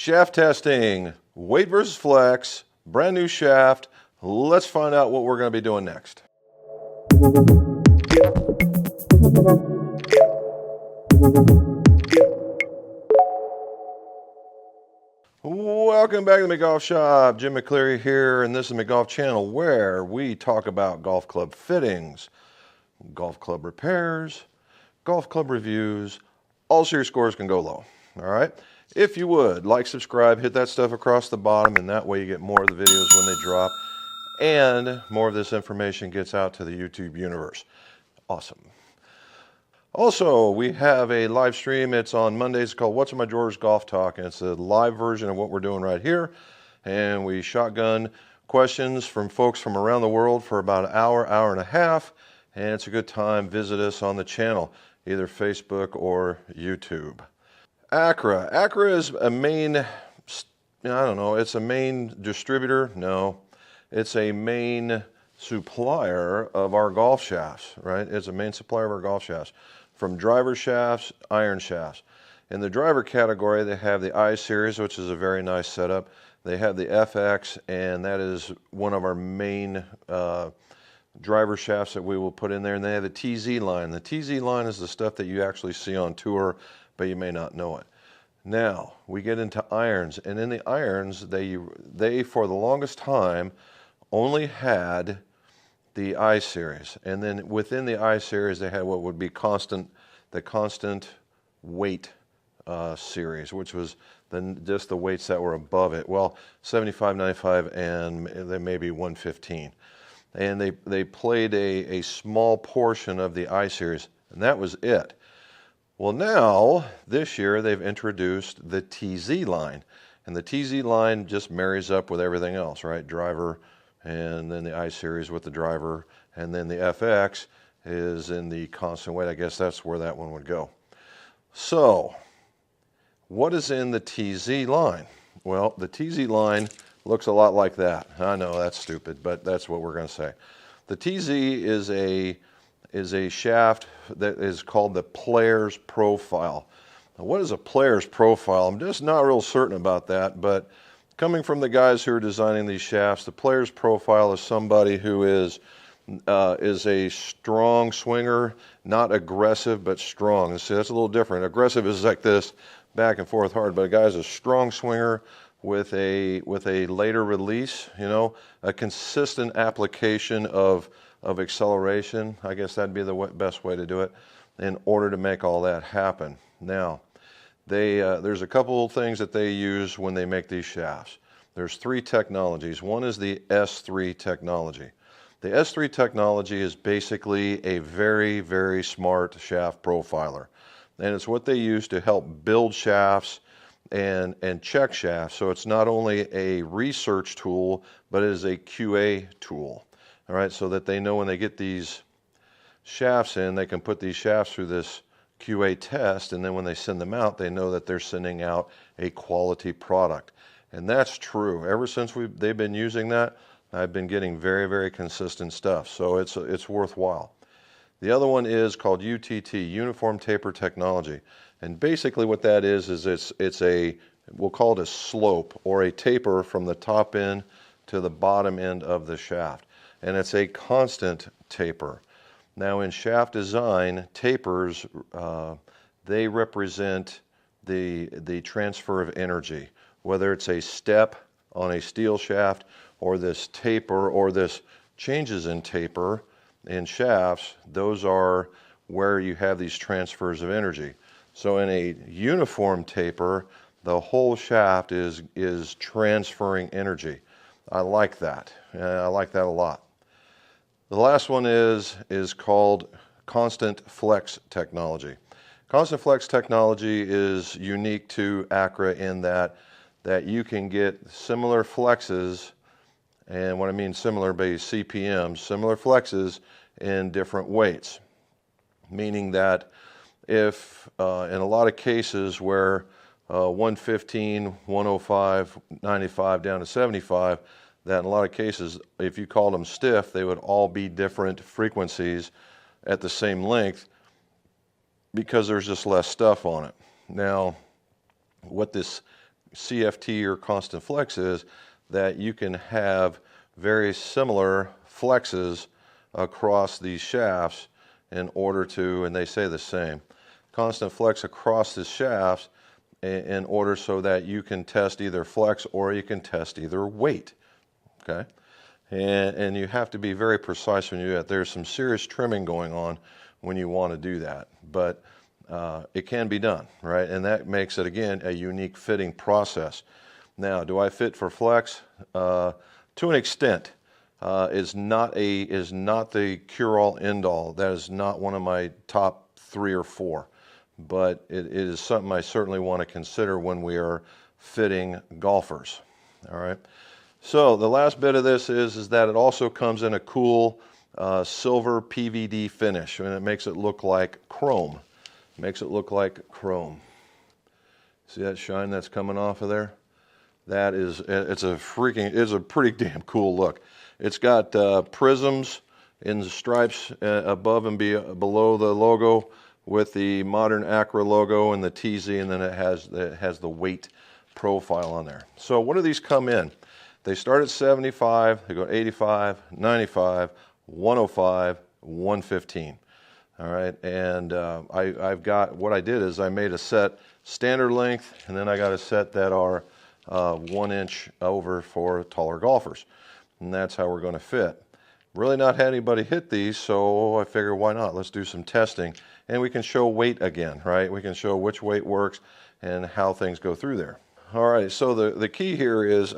Shaft testing, weight versus flex, brand new shaft. Let's find out what we're going to be doing next. Welcome back to the McGolf Shop. Jim McCleary here, and this is the McGolf channel where we talk about golf club fittings, golf club repairs, golf club reviews. All serious scores can go low. All right. If you would, like, subscribe, hit that stuff across the bottom, and that way you get more of the videos when they drop, and more of this information gets out to the YouTube universe. Awesome. Also, we have a live stream. It's on Mondays called What's in My Drawers Golf Talk, and it's a live version of what we're doing right here. And we shotgun questions from folks from around the world for about an hour, hour and a half, and it's a good time. Visit us on the channel, either Facebook or YouTube. Accra. Accra is a main, I don't know, it's a main distributor? No. It's a main supplier of our golf shafts, right? It's a main supplier of our golf shafts. From driver shafts, iron shafts. In the driver category, they have the I-Series, which is a very nice setup. They have the FX, and that is one of our main driver shafts that we will put in there. And they have the TZ line. The TZ line is the stuff that you actually see on tour, but you may not know it. Now, we get into irons, and in the irons, they for the longest time only had the I-Series, and then within the I-Series, they had what would be the constant weight series, which was just the weights that were above it. Well, 75, 95, and then maybe 115. And they played a small portion of the I-Series, and that was it. Well, now, this year, they've introduced the TZ line. And the TZ line just marries up with everything else, right? Driver, and then the I-Series with the driver, and then the FX is in the constant weight. I guess that's where that one would go. So, what is in the TZ line? Well, the TZ line looks a lot like that. I know, that's stupid, but that's what we're going to say. The TZ is a shaft that is called the player's profile. Now, what is a player's profile? I'm just not real certain about that, but coming from the guys who are designing these shafts, the player's profile is somebody who is a strong swinger, not aggressive, but strong. See, that's a little different. Aggressive is like this, back and forth hard, but a guy's a strong swinger with a later release, you know, a consistent application of acceleration. I guess that'd be the best way to do it in order to make all that happen. Now, there's a couple of things that they use when they make these shafts. There's three technologies. One is the S3 technology. The S3 technology is basically a very, very smart shaft profiler. And it's what they use to help build shafts and check shafts. So it's not only a research tool, but it is a QA tool. All right, so that they know when they get these shafts in, they can put these shafts through this QA test, and then when they send them out, they know that they're sending out a quality product. And that's true. Ever since they've been using that, I've been getting very, very consistent stuff. So it's worthwhile. The other one is called UTT, Uniform Taper Technology. And basically what that is we'll call it a slope or a taper from the top end to the bottom end of the shaft. And it's a constant taper. Now in shaft design, tapers, they represent the transfer of energy, whether it's a step on a steel shaft or this taper or this changes in taper in shafts. Those are where you have these transfers of energy. So in a uniform taper, the whole shaft is transferring energy. I like that. I like that a lot. The last one is called constant flex technology. Constant flex technology is unique to Accra in that you can get similar flexes, and what I mean similar by CPM, similar flexes in different weights. Meaning that if in a lot of cases where 115, 105, 95 down to 75, that in a lot of cases, if you called them stiff, they would all be different frequencies at the same length because there's just less stuff on it. Now, what this CFT or constant flex is that you can have very similar flexes across these shafts in order to, and they say the same, constant flex across the shafts in order so that you can test either flex or you can test either weight. Okay, and you have to be very precise when you do that. There's some serious trimming going on when you want to do that, but it can be done, right? And that makes it, again, a unique fitting process. Now, do I fit for flex? To an extent, is not the cure-all, end-all. That is not one of my top 3 or 4, but it is something I certainly want to consider when we are fitting golfers. All right. So the last bit of this is that it also comes in a cool silver PVD finish, and it makes it look like chrome. Makes it look like chrome. See that shine that's coming off of there? That is, it's a pretty damn cool look. It's got prisms in the stripes above and below the logo with the modern Acura logo and the TZ, and then it has the weight profile on there. So what do these come in? They start at 75, they go 85, 95, 105, 115. All right, and I've got, what I did is I made a set standard length, and then I got a set that are 1 inch over for taller golfers. And that's how we're going to fit. Really not had anybody hit these, so I figured why not? Let's do some testing. And we can show weight again, right? We can show which weight works and how things go through there. All right, so the key here is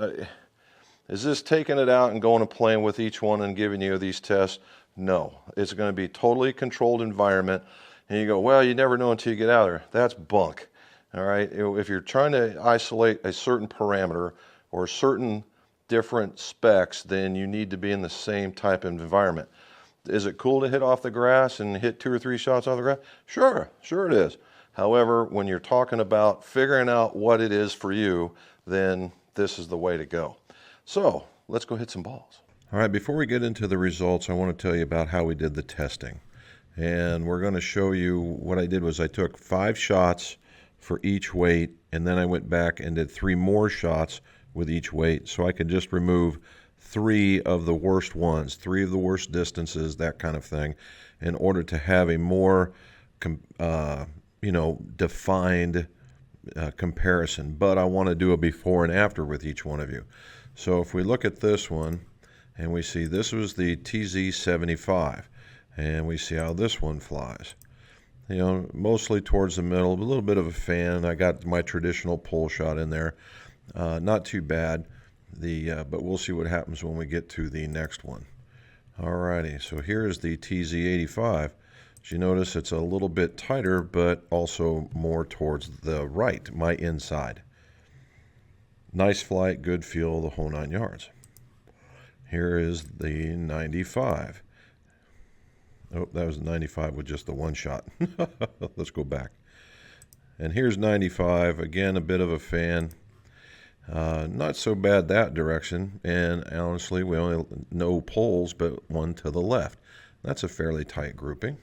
this taking it out and going and playing with each one and giving you these tests? No, it's going to be totally controlled environment. And you go, well, you never know until you get out there. That's bunk. All right, if you're trying to isolate a certain parameter or certain different specs, then you need to be in the same type of environment. Is it cool to hit off the grass and hit 2 or 3 shots off the grass? Sure it is. However, when you're talking about figuring out what it is for you, then this is the way to go. So let's go hit some balls. All right, before we get into the results, I want to tell you about how we did the testing. And we're going to show you what I did was I took 5 shots for each weight, and then I went back and did 3 more shots with each weight, so I could just remove 3 of the worst ones, 3 of the worst distances, that kind of thing, in order to have a more defined comparison. But I want to do a before and after with each one of you. So if we look at this one, and we see this was the TZ75, and we see how this one flies. You know, mostly towards the middle, a little bit of a fan. I got my traditional pull shot in there. Not too bad. But we'll see what happens when we get to the next one. Alrighty, so here is the TZ85. As you notice, it's a little bit tighter, but also more towards the right, my inside. Nice flight, good feel, the whole 9 yards. Here is the 95. Oh, that was 95 with just the 1 shot. Let's go back. And here's 95, again, a bit of a fan. Not so bad that direction, and honestly, we only no poles, but 1 to the left. That's a fairly tight grouping.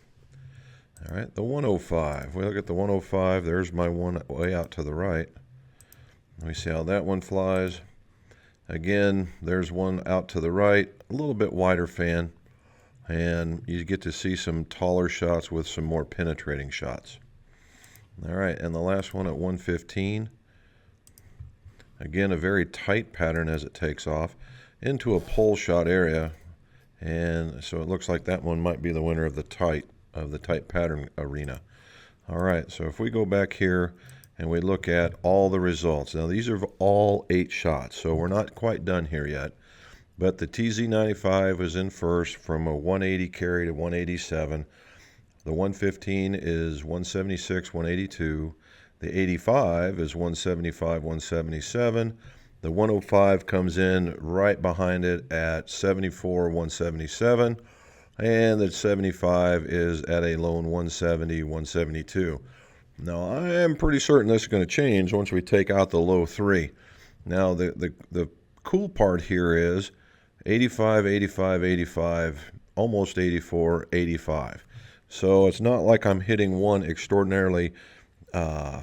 All right, the 105. We look at the 105. There's my one way out to the right. Let me see how that one flies. Again, there's one out to the right, a little bit wider fan, and you get to see some taller shots with some more penetrating shots. All right, and the last one at 115. Again, a very tight pattern as it takes off into a pole shot area, and so it looks like that one might be the winner of the tight pattern arena. All right, so if we go back here and we look at all the results. Now, these are all 8 shots, so we're not quite done here yet. But the TZ95 was in first from a 180 carry to 187. The 115 is 176, 182. The 85 is 175, 177. The 105 comes in right behind it at 74, 177. And the 75 is at a lone 170, 172. Now, I am pretty certain this is going to change once we take out the low 3. Now, the cool part here is 85, 85, 85, almost 84, 85. So it's not like I'm hitting one extraordinarily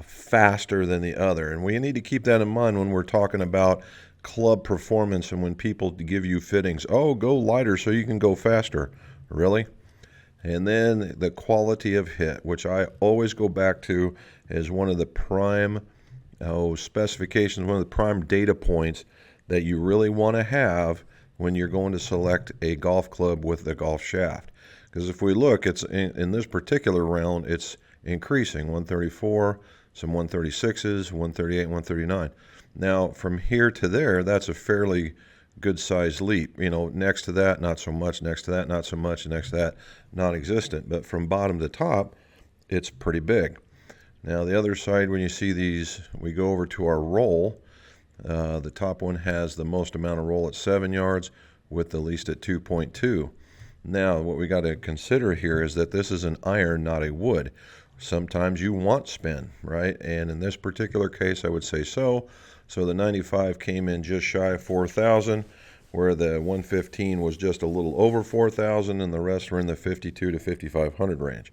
faster than the other. And we need to keep that in mind when we're talking about club performance and when people give you fittings. Oh, go lighter so you can go faster. Really? And then the quality of hit, which I always go back to as one of the prime specifications, one of the prime data points that you really want to have when you're going to select a golf club with the golf shaft. Because if we look, it's in this particular round, it's increasing, 134, some 136s, 138, 139. Now, from here to there, that's a fairly good sized leap. You know, next to that, not so much. Next to that, not so much. Next to that, non-existent. But from bottom to top, it's pretty big. Now, the other side, when you see these, we go over to our roll. The top one has the most amount of roll at 7 yards with the least at 2.2. Now, what we got to consider here is that this is an iron, not a wood. Sometimes you want spin, right? And in this particular case, I would say so. So the 95 came in just shy of 4,000, where the 115 was just a little over 4,000, and the rest were in the 52 to 5,500 range.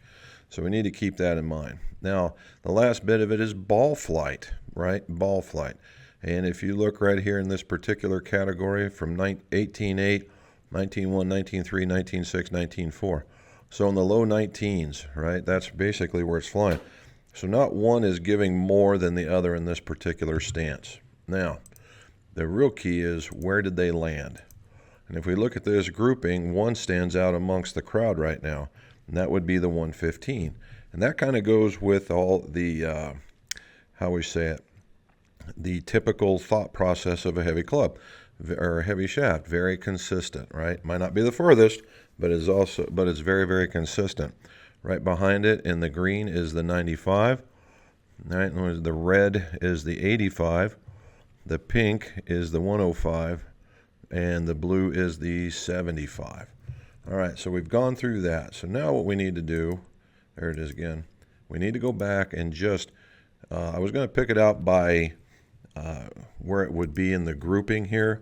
So we need to keep that in mind. Now, the last bit of it is ball flight, right? Ball flight. And if you look right here in this particular category from 18.8, 19.1, 19.3, 19.6, 19.4. So in the low 19s, right, that's basically where it's flying. So not one is giving more than the other in this particular stance. Now, the real key is where did they land? And if we look at this grouping, one stands out amongst the crowd right now, and that would be the 115. And that kind of goes with all the, how we say it, the typical thought process of a heavy club or a heavy shaft. Very consistent, right? Might not be the furthest, but it's very, very consistent. Right behind it in the green is the 95. Right, the red is the 85. The pink is the 105, and the blue is the 75. All right, so we've gone through that. So now what we need to do, there it is again. We need to go back and just, I was going to pick it out by where it would be in the grouping here.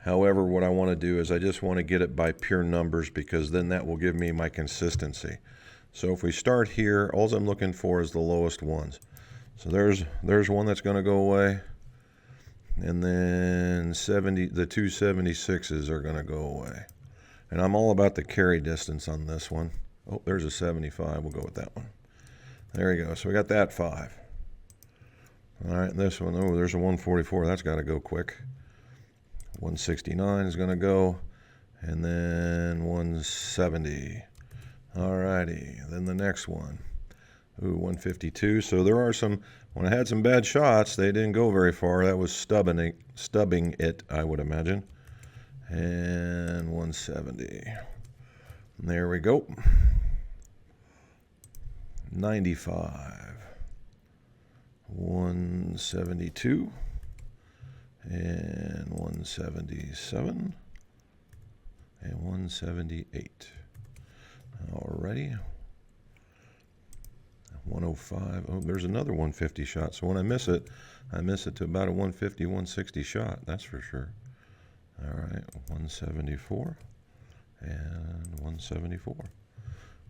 However, what I want to do is I just want to get it by pure numbers, because then that will give me my consistency. So if we start here, all I'm looking for is the lowest ones. So there's one that's going to go away. And then the 276s are going to go away. And I'm all about the carry distance on this one. Oh, there's a 75. We'll go with that one. There we go. So we got that 5. All right, and this one, oh, there's a 144. That's got to go quick. 169 is going to go. And then 170. All righty. Then the next one. Ooh, 152. So there are some, when I had some bad shots, they didn't go very far. That was stubbing it, I would imagine. And 170. And there we go. 95. 172. And 177. And 178. Alrighty. 105. Oh, there's another 150 shot. So when I miss it to about a 150, 160 shot. That's for sure. All right, 174 and 174.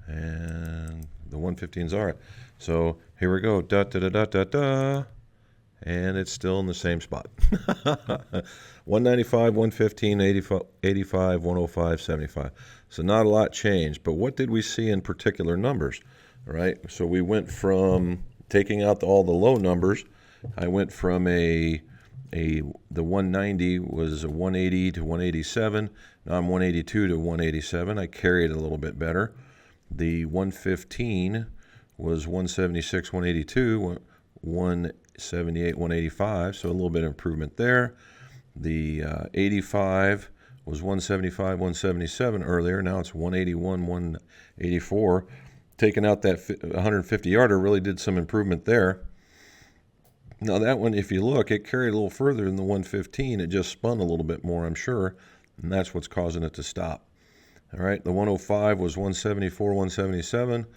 And the 115's all right. So here we go. Da da da da da da. And it's still in the same spot. 195, 115, 85, 105, 75. So not a lot changed. But what did we see in particular numbers? Right? So we went from taking out all the low numbers. I went from the 190 was a 180 to 187. Now I'm 182 to 187. I carried it a little bit better. The 115 was 176, 182, 178, 185. So a little bit of improvement there. The 85 was 175, 177 earlier. Now it's 181, 184. Taking out that 150-yarder really did some improvement there. Now that one, if you look, it carried a little further than the 115. It just spun a little bit more, I'm sure, and that's what's causing it to stop. All right, the 105 was 174, 177,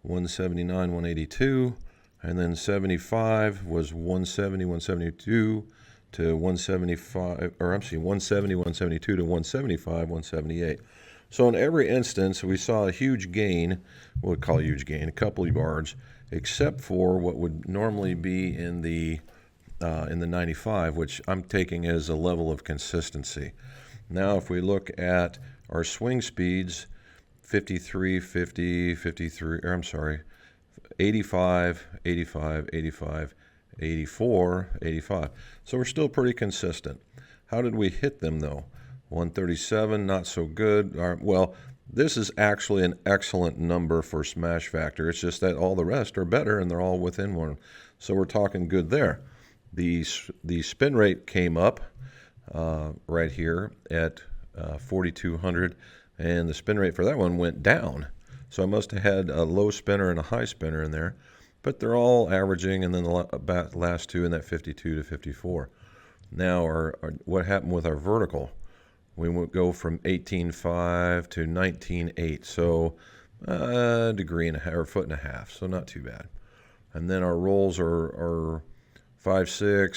179, 182, and then 75 was 170, 172 to 175, or I'm sorry, 170, 172 to 175, 178. So in every instance, we saw a huge gain, we'll call a huge gain, a couple of yards, except for what would normally be in the 95, which I'm taking as a level of consistency. Now, if we look at our swing speeds, 53, 50, 53, or I'm sorry, 85, 85, 85, 84, 85. So we're still pretty consistent. How did we hit them though? 137, not so good. Well, this is actually an excellent number for smash factor. It's just that all the rest are better and they're all within one. So we're talking good there. The spin rate came up right here at 4,200, and the spin rate for that one went down. So I must have had a low spinner and a high spinner in there, but they're all averaging, and then the last two in that 52 to 54. Now, what happened with our vertical? We would go from 18.5 to 19.8, so a degree and a half, or a foot and a half, so not too bad. And then our rolls are 5.6,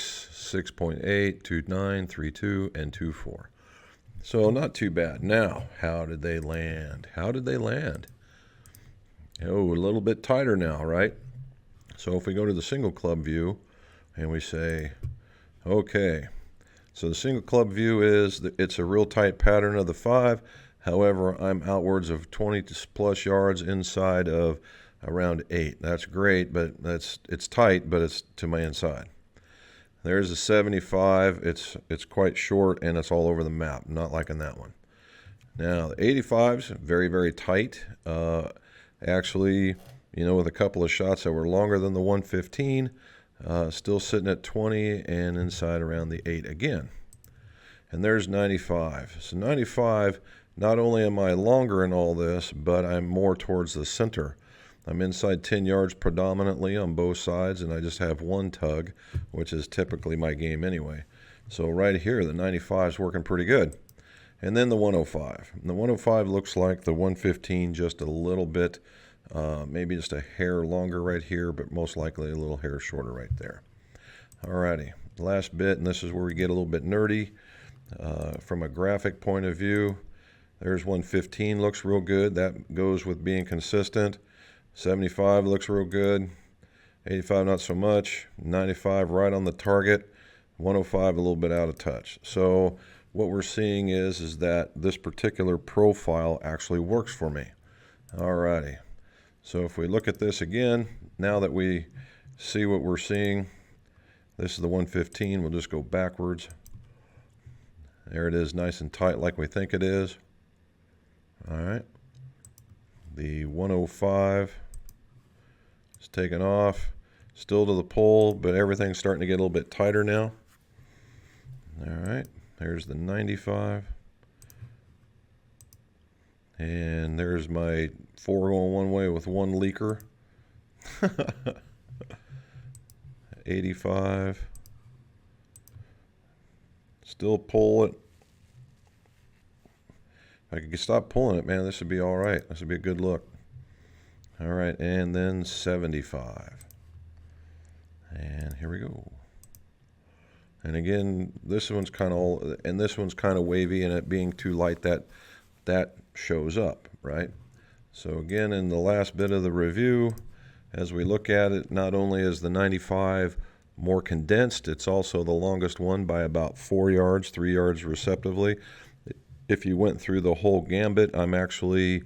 6.8, 2.9, 3.2, and 2.4. So not too bad. Now, how did they land? How did they land? Oh, a little bit tighter now, right? So if we go to the single club view and we say, okay, so the single club view is that it's a real tight pattern of the 5. However, I'm outwards of 20 plus yards inside of around 8. That's great, but it's tight, but it's to my inside. There's a 75. It's quite short, and it's all over the map. Not liking that one. Now, the 85's very, very tight. Actually, with a couple of shots that were longer than the 115, still sitting at 20 and inside around the 8 again. And there's 95. So 95, not only am I longer in all this, but I'm more towards the center. I'm inside 10 yards predominantly on both sides, and I just have one tug, which is typically my game anyway. So right here, the 95 is working pretty good. And then the 105. And the 105 looks like the 115, just a little bit, maybe just a hair longer right here, but most likely a little hair shorter right there. Alrighty, last bit, and this is where we get a little bit nerdy. From a graphic point of view, there's 115, looks real good. That goes with being consistent. 75 looks real good. 85 not so much. 95 right on the target. 105 a little bit out of touch. So what we're seeing is that this particular profile actually works for me. Alrighty. So if we look at this again, now that we see what we're seeing, this is the 115. We'll just go backwards. There it is, nice and tight like we think it is. All right. The 105 is taken off, still to the pole, but everything's starting to get a little bit tighter now. All right, there's the 95. And there's my 4 going one way with one leaker. 85. Still pull it. If I could stop pulling it, man, this would be all right. This would be a good look. All right, and then 75. And here we go. And again, this one's kind of wavy, and it being too light, that shows up, right? So again, in the last bit of the review, as we look at it, not only is the 95 more condensed, it's also the longest one by about 4 yards, 3 yards respectively. If you went through the whole gambit, I'm actually,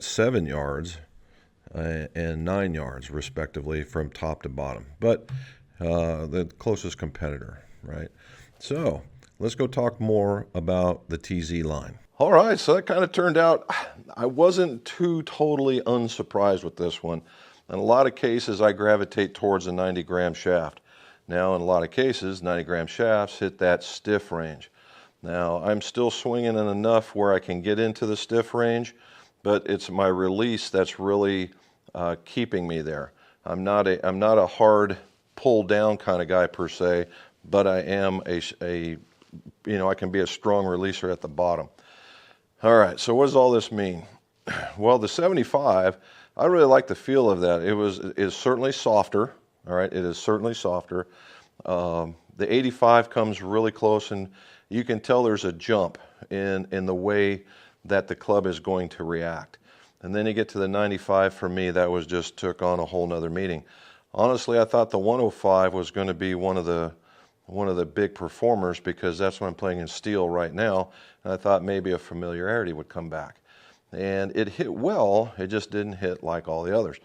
7 yards and 9 yards respectively from top to bottom. But the closest competitor, right? So let's go talk more about the TZ line. All right, so that kind of turned out, I wasn't too totally unsurprised with this one. In a lot of cases, I gravitate towards a 90-gram shaft. Now, in a lot of cases, 90-gram shafts hit that stiff range. Now, I'm still swinging in enough where I can get into the stiff range, but it's my release that's really keeping me there. I'm not a hard pull down kind of guy per se, but I am I can be a strong releaser at the bottom. All right, so what does all this mean? Well, the 75, I really like the feel of that. It is certainly softer. All right, it is certainly softer. The 85 comes really close, and you can tell there's a jump in the way that the club is going to react. And then you get to the 95. For me, that was just took on a whole nother meaning. Honestly, I thought the 105 was going to be one of the big performers, because that's what I'm playing in steel right now, and I thought maybe a familiarity would come back. And it hit well, it just didn't hit like all the others.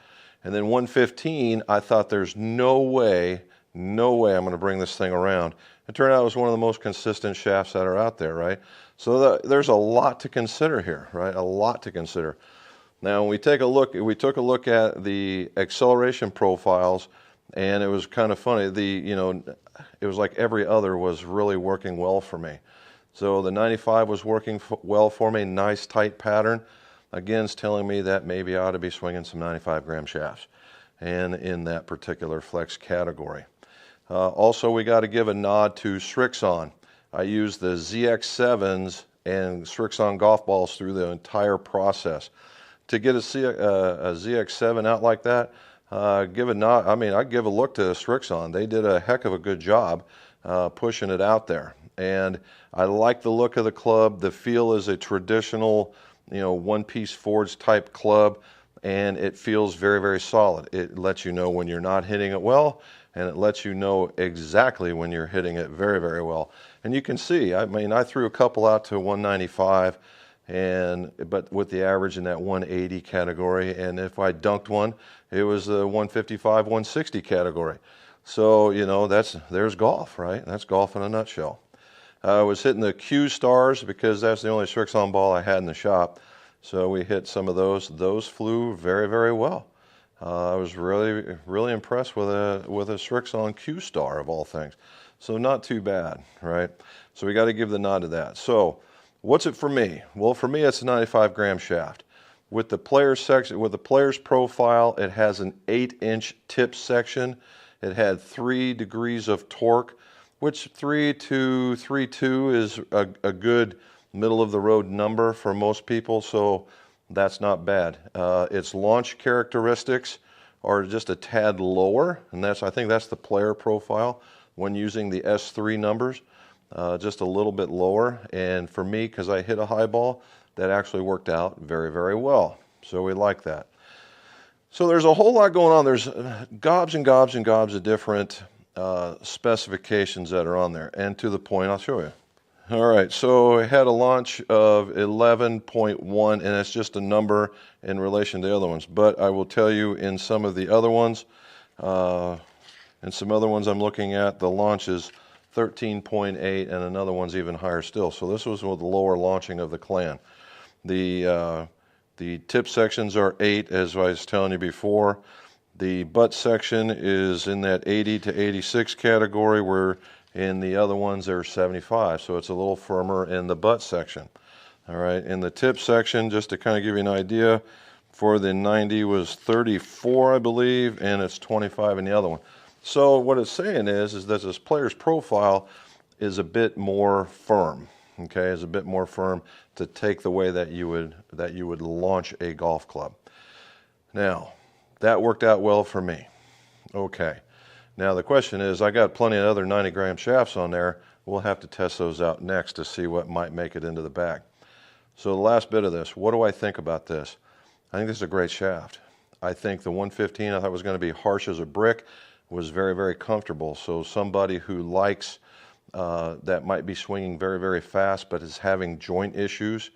And then 115, I thought there's no way I'm going to bring this thing around. It turned out it was one of the most consistent shafts that are out there, right? So there's a lot to consider here, right? A lot to consider. Now, when we took a look at the acceleration profiles, and it was kind of funny. It was like every other was really working well for me. So the 95 was working well for me, nice tight pattern. Again, it's telling me that maybe I ought to be swinging some 95 gram shafts, and in that particular flex category. Also, we got to give a nod to Srixon. I used the ZX7s and Srixon golf balls through the entire process. To get a ZX7 out like that, give a nod. I mean, I give a look to Srixon. They did a heck of a good job pushing it out there. And I like the look of the club. The feel is a traditional, one-piece forged type club, and it feels very, very solid. It lets you know when you're not hitting it well, and it lets you know exactly when you're hitting it very, very well. And you can see, I mean, I threw a couple out to 195, but with the average in that 180 category, and if I dunked one, it was the 155, 160 category. So, there's golf, right? That's golf in a nutshell. I was hitting the Q stars because that's the only Srixon ball I had in the shop. So we hit some of those. Those flew very, very well. I was really, really impressed with a Srixon Q star of all things. So not too bad, right? So we got to give the nod to that. So what's it for me? Well, for me, it's a 95 gram shaft. With the player's section, with the player's profile, it has an 8-inch tip section. It had 3 degrees of torque, which 3 to 3.2 is a good middle of the road number for most people, so that's not bad. Its launch characteristics are just a tad lower, and I think that's the player profile when using the S3 numbers, just a little bit lower. And for me, because I hit a high ball, that actually worked out very, very well. So we like that. So there's a whole lot going on. There's gobs and gobs and gobs of different specifications that are on there. And to the point, I'll show you. All right, so it had a launch of 11.1, and it's just a number in relation to the other ones. But I will tell you, in some of the other ones, and some other ones I'm looking at, the launch is 13.8, and another one's even higher still. So this was with the lower launching of the Clan. The tip sections are 8, as I was telling you before. The butt section is in that 80 to 86 category, where in the other ones they're 75. So it's a little firmer in the butt section. All right, in the tip section, just to kind of give you an idea, for the 90 was 34, I believe, and it's 25 in the other one. So what it's saying is that this player's profile is a bit more firm. Okay, is a bit more firm to take the way that you would launch a golf club. Now, that worked out well for me. Okay. Now the question is, I got plenty of other 90 gram shafts on there. We'll have to test those out next to see what might make it into the bag. So the last bit of this, what do I think about this? I think this is a great shaft. I think the 115 I thought was going to be harsh as a brick was very, very comfortable. So somebody who likes that might be swinging very, very fast but is having joint issues,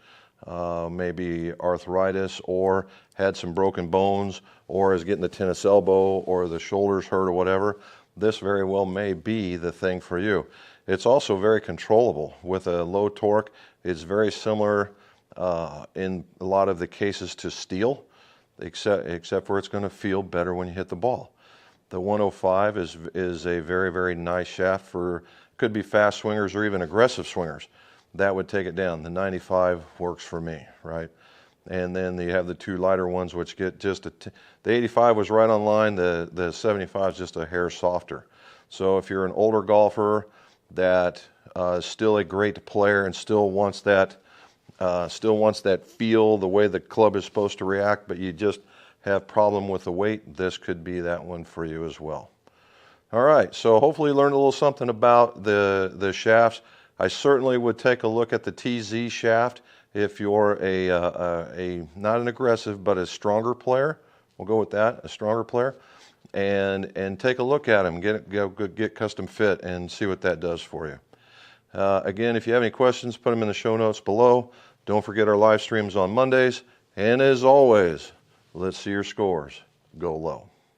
maybe arthritis, or had some broken bones, or is getting the tennis elbow or the shoulders hurt or whatever, this very well may be the thing for you. It's also very controllable with a low torque. It's very similar in a lot of the cases to steel, except where it's going to feel better when you hit the ball. The 105 is a very, very nice shaft for, could be fast swingers or even aggressive swingers. That would take it down. The 95 works for me, right? And then you have the 2 lighter ones, which get just the 85 was right on line. The 75 is just a hair softer. So if you're an older golfer that is still a great player and still wants that feel, the way the club is supposed to react, but you just have problem with the weight, this could be that one for you as well. All right, so hopefully you learned a little something about the shafts. I certainly would take a look at the TZ shaft If you're a not an aggressive but a stronger player, we'll go with that, a stronger player, and take a look at them, get custom fit and see what that does for you. Again, if you have any questions, put them in the show notes below. Don't forget our live streams on Mondays. And as always, let's see your scores go low.